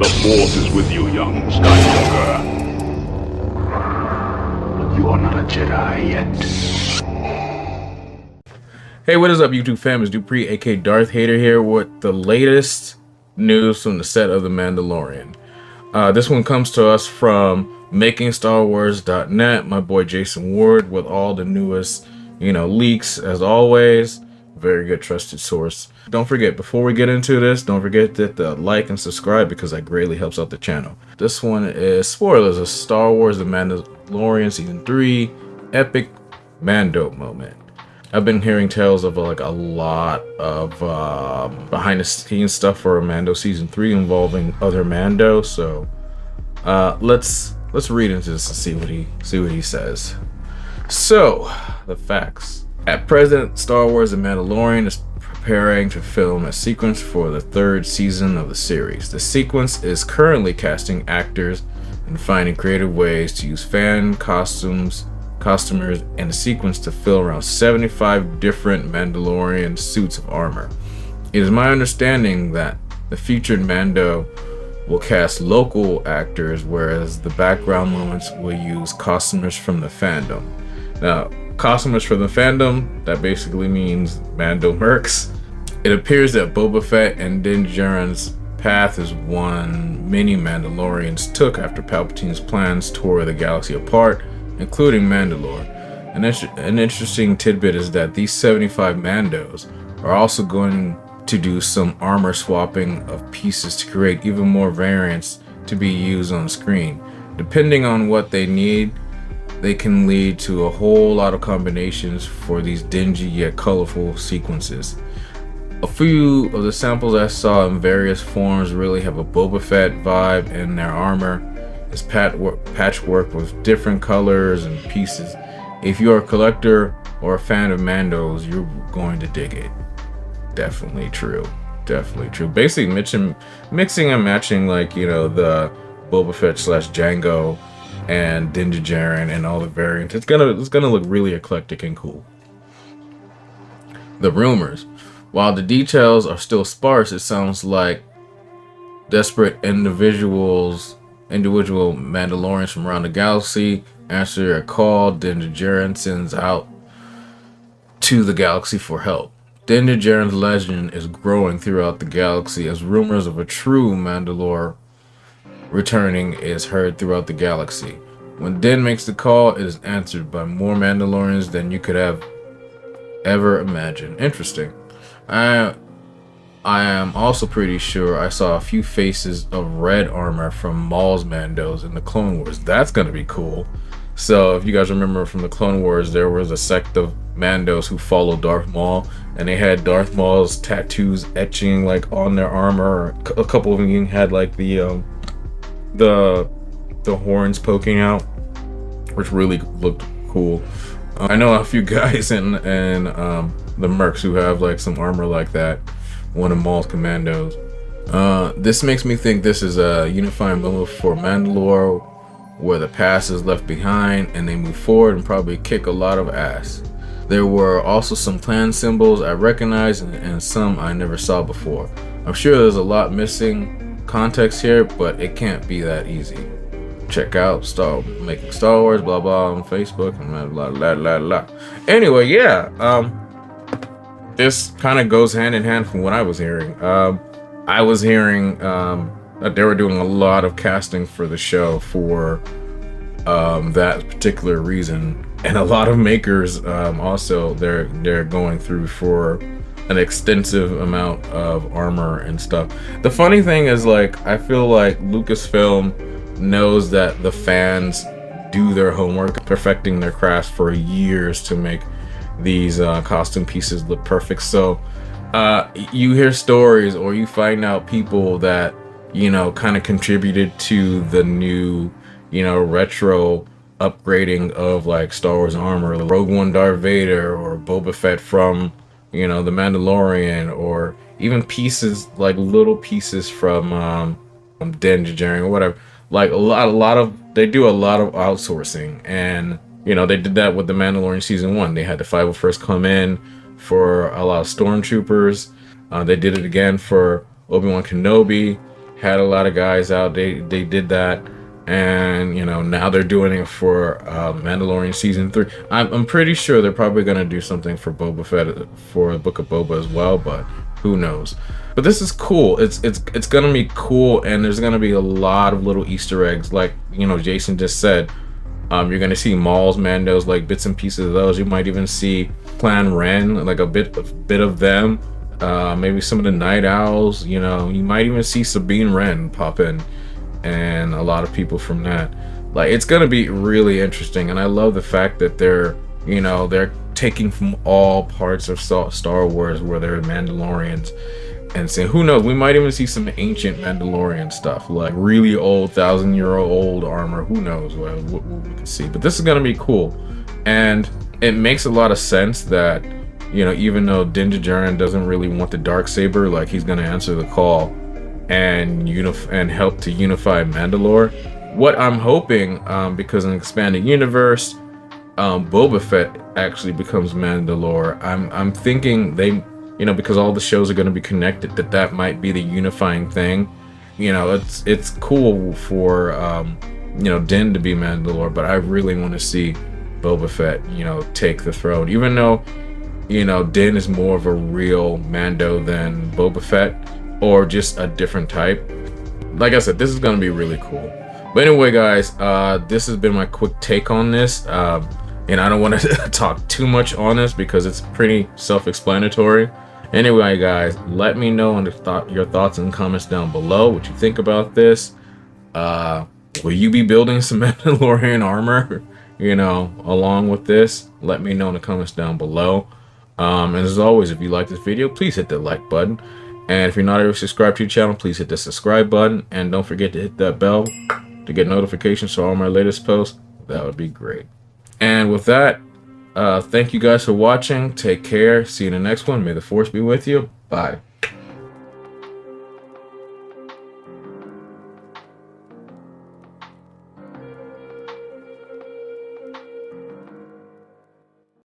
The Force is with you, young Skywalker. But you are not a Jedi yet. Hey, what is up, YouTube fam? It's Dupree, aka Darth Hater, here with the latest news from the set of The Mandalorian. This one comes to us from MakingStarWars.net, my boy Jason Ward, with all the newest, leaks, as always. Very good, trusted source. Don't forget, before we get into this, don't forget to like and subscribe because that greatly helps out the channel. This one is spoilers of Star Wars The Mandalorian Season 3 Epic Mando Moment. I've been hearing tales of like a lot of behind the scenes stuff for Mando Season 3 involving other Mando, so let's read into this and see what he says. So, the facts. At present, Star Wars The Mandalorian is preparing to film a sequence for the third season of the series. The sequence is currently casting actors and finding creative ways to use fan costumers in the sequence to fill around 75 different Mandalorian suits of armor. It is my understanding that the featured Mando will cast local actors, whereas the background moments will use costumers from the fandom. Now, costumers from the fandom, that basically means Mando mercs. It appears that Boba Fett and Din Djarin's path is one many Mandalorians took after Palpatine's plans tore the galaxy apart, including Mandalore. An interesting tidbit is that these 75 Mandos are also going to do some armor swapping of pieces to create even more variants to be used on screen. Depending on what they need, they can lead to a whole lot of combinations for these dingy yet colorful sequences. A few of the samples I saw in various forms really have a Boba Fett vibe, and their armor is patchwork with different colors and pieces. If you're a collector or a fan of Mandos, you're going to dig it. Definitely true. Basically mixing and matching, like, the Boba Fett / Django and Din Djarin and all the variants. It's gonna look really eclectic and cool. The rumors. While the details are still sparse, it sounds like desperate individual Mandalorians from around the galaxy answer a call Din Djarin sends out to the galaxy for help. Din Djarin's legend is growing throughout the galaxy as rumors of a true Mandalore returning is heard throughout the galaxy. When Din makes the call, it is answered by more Mandalorians than you could have ever imagined. Interesting. I am also pretty sure I saw a few faces of red armor from Maul's Mandos in the Clone Wars. That's gonna be cool. So if you guys remember from the Clone Wars, there was a sect of Mandos who followed Darth Maul, and they had Darth Maul's tattoos etching like on their armor. A couple of them even had like the horns poking out, which really looked cool. I know a few guys in the mercs who have like some armor like that, one of Maul's commandos. This makes me think this is a unifying moment for Mandalore, where the past is left behind and they move forward and probably kick a lot of ass. There were also some clan symbols I recognized and some I never saw before. I'm sure there's a lot missing context here, but it can't be that easy. Check out Making Star Wars, blah blah, on Facebook and blah blah blah blah. Anyway, yeah, this kind of goes hand in hand from what I was hearing. I was hearing that they were doing a lot of casting for the show for that particular reason, and a lot of makers also they're going through for an extensive amount of armor and stuff. The funny thing is, like, I feel like Lucasfilm knows that the fans do their homework, perfecting their craft for years to make these costume pieces look perfect. So you hear stories or you find out people that kind of contributed to the new retro upgrading of like Star Wars armor, the Rogue One Darth Vader or Boba Fett from the Mandalorian, or even pieces like little pieces from Din Djarin or whatever. Like they do a lot of outsourcing, and they did that with the Mandalorian season 1. They had the 501st come in for a lot of stormtroopers. They did it again for Obi-Wan Kenobi. had a lot of guys out. They did that, and you know, now they're doing it for Mandalorian season 3. I'm pretty sure they're probably gonna do something for Boba Fett for the Book of Boba as well, but who knows. But this is cool. It's gonna be cool, and there's gonna be a lot of little Easter eggs, like, you know, Jason just said. You're gonna see Maul's Mandos, like bits and pieces of those. You might even see Clan Ren, like a bit of them. Maybe some of the Night Owls. You know, you might even see Sabine Wren pop in, and a lot of people from that. Like, it's gonna be really interesting, and I love the fact that they're taking from all parts of Star Wars where they're Mandalorians, and saying, who knows, we might even see some ancient Mandalorian stuff, like really old 1,000-year-old armor. Who knows what we can see. But this is gonna be cool, and it makes a lot of sense that, you know, even though Din Djarin doesn't really want the Darksaber, like, he's gonna answer the call and help to unify Mandalore. What I'm hoping, because in an expanded universe, Boba Fett actually becomes Mandalore. I'm thinking they, you know, because all the shows are going to be connected, that might be the unifying thing. You know, it's cool for you know, Din to be Mandalore, but I really want to see Boba Fett, you know, take the throne. Even though, you know, Din is more of a real Mando than Boba Fett, or just a different type. Like I said, this is going to be really cool. But anyway, guys, this has been my quick take on this. And I don't want to talk too much on this because it's pretty self-explanatory. Anyway, guys, let me know in your thoughts and comments down below what you think about this. Will you be building some Mandalorian armor, you know, along with this? Let me know in the comments down below. And as always, if you like this video, please hit the like button. And if you're not already subscribed to the channel, please hit the subscribe button. And don't forget to hit that bell to get notifications for all my latest posts. That would be great. And with that, thank you guys for watching. Take care. See you in the next one. May the Force be with you. Bye.